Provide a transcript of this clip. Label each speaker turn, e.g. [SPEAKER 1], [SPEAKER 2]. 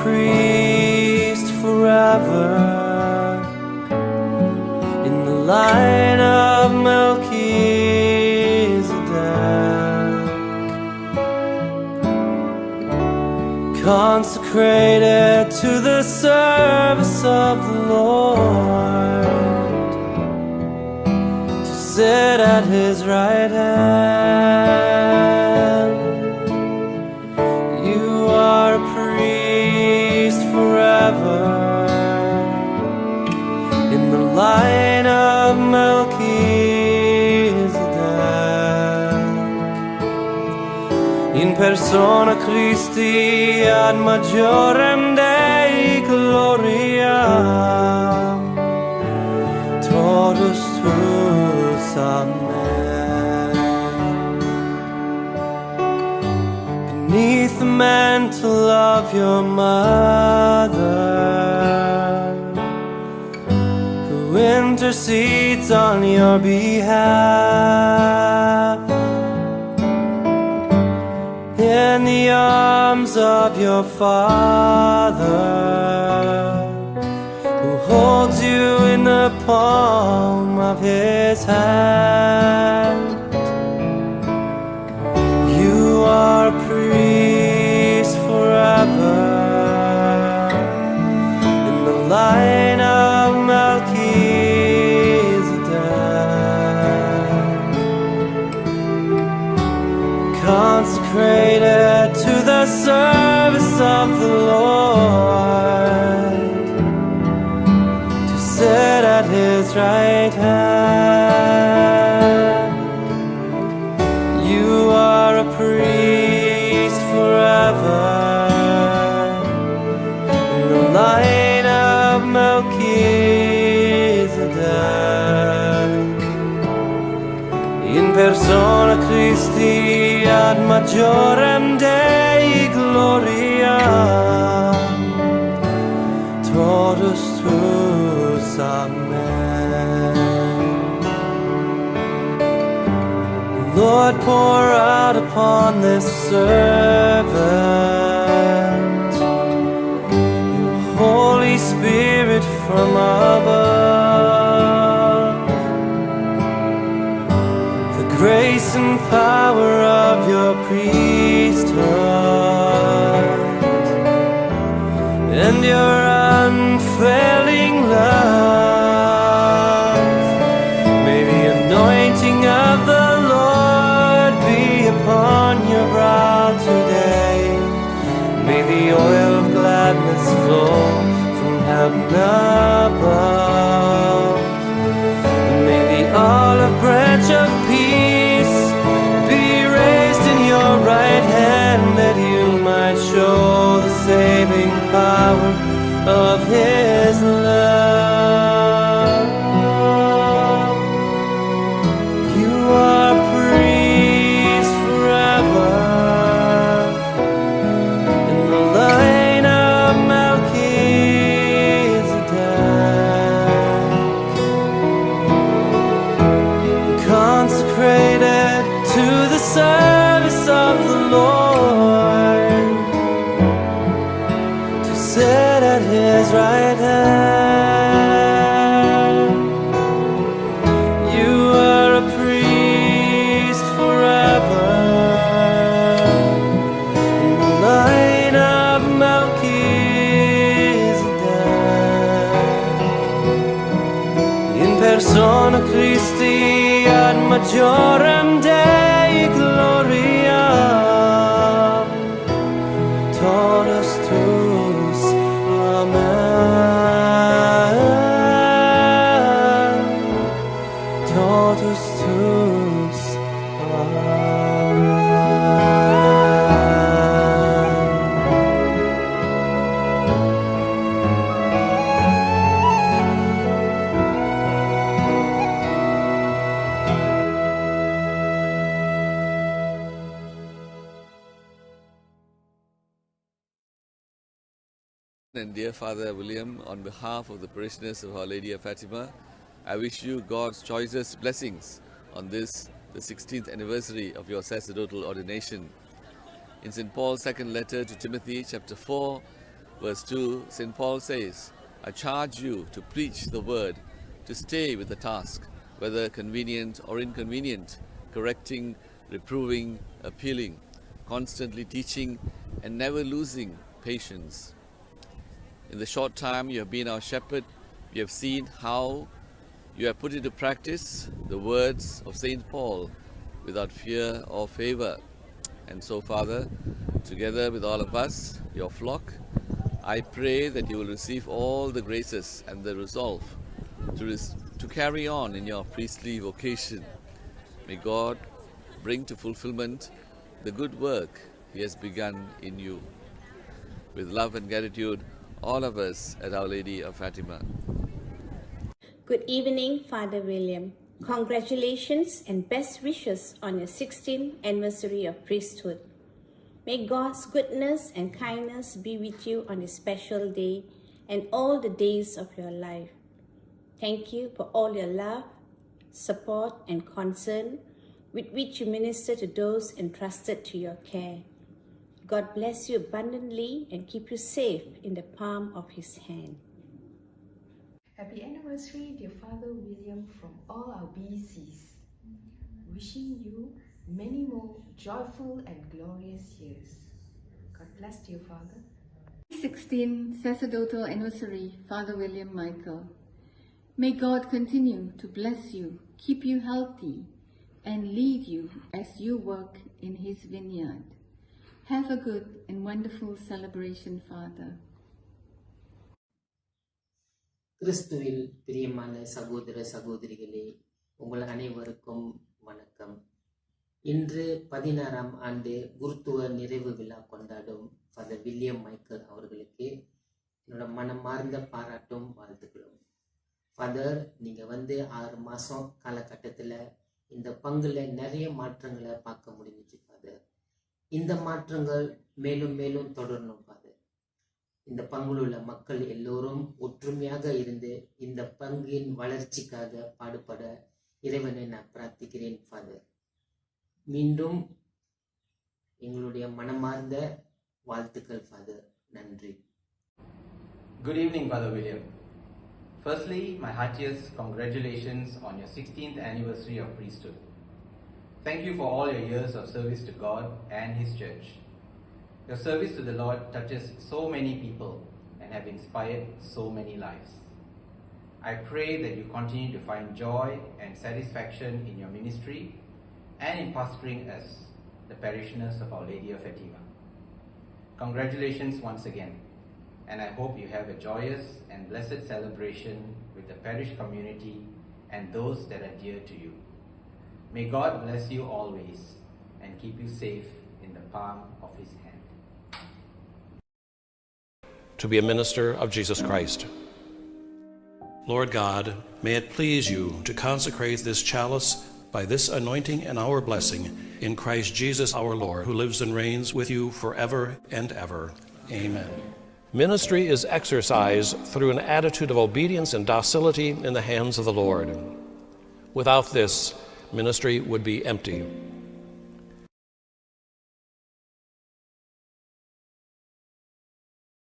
[SPEAKER 1] priest forever in the line of Melchizedek, consecrated to the service of the Lord, to sit at his right hand. You are a priest forever in the line of Melchizedek, in persona Christi ad majorem Dei gloria, totus tuus, amen. Beneath the mantle of your mother, who intercedes on your behalf, in the arms of your Father, who holds you in the palm of his hand. You are a priest forever in the line of Melchizedek, consecrated to the service of the Lord, to sit at his right hand. You are a priest forever in the line of Melchizedek, in persona Christi ad majorem Dei gloria, totus tuus, amen. Lord, pour out upon this servant your Holy Spirit from above, the grace and power of your priesthood, and your unfailing love. May the anointing of the Lord be upon your brow today. May the oil of gladness flow from heaven above. And may the olive branch of peace be raised in your right hand, that you might show the saving power of his love. You are a priest forever in the line of Melchizedek, consecrated to the service of the Lord, to sit at his right hand. You are a priest forever in the line of Melchizedek, in persona Christi ad majorem Dei gloria, totus tuus, amen. Totus tuus, amen.
[SPEAKER 2] And dear Father William, on behalf of the parishioners of Our Lady of Fatima, I wish you God's choicest blessings on this, the 16th anniversary of your sacerdotal ordination. In St. Paul's second letter to Timothy, chapter 4, Verse 2, St. Paul says, I charge you to preach the word, to stay with the task, whether convenient or inconvenient, correcting, reproving, appealing, constantly teaching, and never losing patience. In the short time you have been our shepherd, we have seen how you have put into practice the words of St. Paul without fear or favor. And so, Father, together with all of us, your flock, I pray that you will receive all the graces and the resolve to carry on in your priestly vocation. May God bring to fulfillment the good work he has begun in you. With love and gratitude, all of us at Our Lady of Fatima.
[SPEAKER 3] Good evening, Father William. Congratulations and best wishes on your 16th anniversary of priesthood. May God's goodness and kindness be with you on this special day and all the days of your life. Thank you for all your love, support, and concern with which you minister to those entrusted to your care. God bless you abundantly and keep you safe in the palm of His hand.
[SPEAKER 4] Happy anniversary, dear Father William, from all our BCs. Wishing you many more joyful and glorious years. God bless, dear Father.
[SPEAKER 5] 16th sacerdotal anniversary, Father William Michael. May God continue to bless you, keep you healthy, and lead you as you work in His vineyard. Have a good and wonderful celebration, Father.
[SPEAKER 6] கிறிஸ்துவில் பிரியமான சகோதர சகோதரிகளே, உங்கள் அனைவருக்கும் வணக்கம். இன்று 16ஆம் ஆண்டு குருத்துவ நிறைவு விழா கொண்டாடும் ஃபாதர் வில்லியம் மைக்கேல் அவர்களுக்கு என்னோட மனமார்ந்த பாராட்டும் வாழ்த்துக்களும். ஃபாதர், நீங்கள் 6 மாதம் காலகட்டத்தில் இந்த பங்குல நிறைய மாற்றங்களை பார்க்க முடிஞ்சிச்சு ஃபாதர். இந்த மாற்றங்கள் மேலும் மேலும் தொடரணும் ஃபாதர். இந்த பங்குல உள்ள மக்கள் எல்லோரும் ஒற்றுமையாக இருந்து இந்த பங்கின் வளர்ச்சிக்காக பாடுபட இறைவனை நான் பிரார்த்திக்கிறேன் ஃபாதர். மீண்டும் எங்களுடைய மனமார்ந்த வாழ்த்துக்கள் ஃபாதர். நன்றி.
[SPEAKER 7] Good evening, Father William. Firstly, my heartiest congratulations on your 16th anniversary of priesthood. Thank you for all your years of service to God and His Church. Your service to the Lord touches so many people and have inspired so many lives. I pray that you continue to find joy and satisfaction in your ministry and in pastoring us, the parishioners of Our Lady of Fatima. Congratulations once again, and I hope you have a joyous and blessed celebration with the parish community and those that are dear to you. May God bless you always and keep you safe in the palm of His hand.
[SPEAKER 8] To be a minister of Jesus Christ. Lord God, may it please you to consecrate this chalice by this anointing and our blessing in Christ Jesus our Lord, who lives and reigns with you forever and ever. Amen. Ministry is exercised through an attitude of obedience and docility in the hands of the Lord. Without this, ministry would be empty.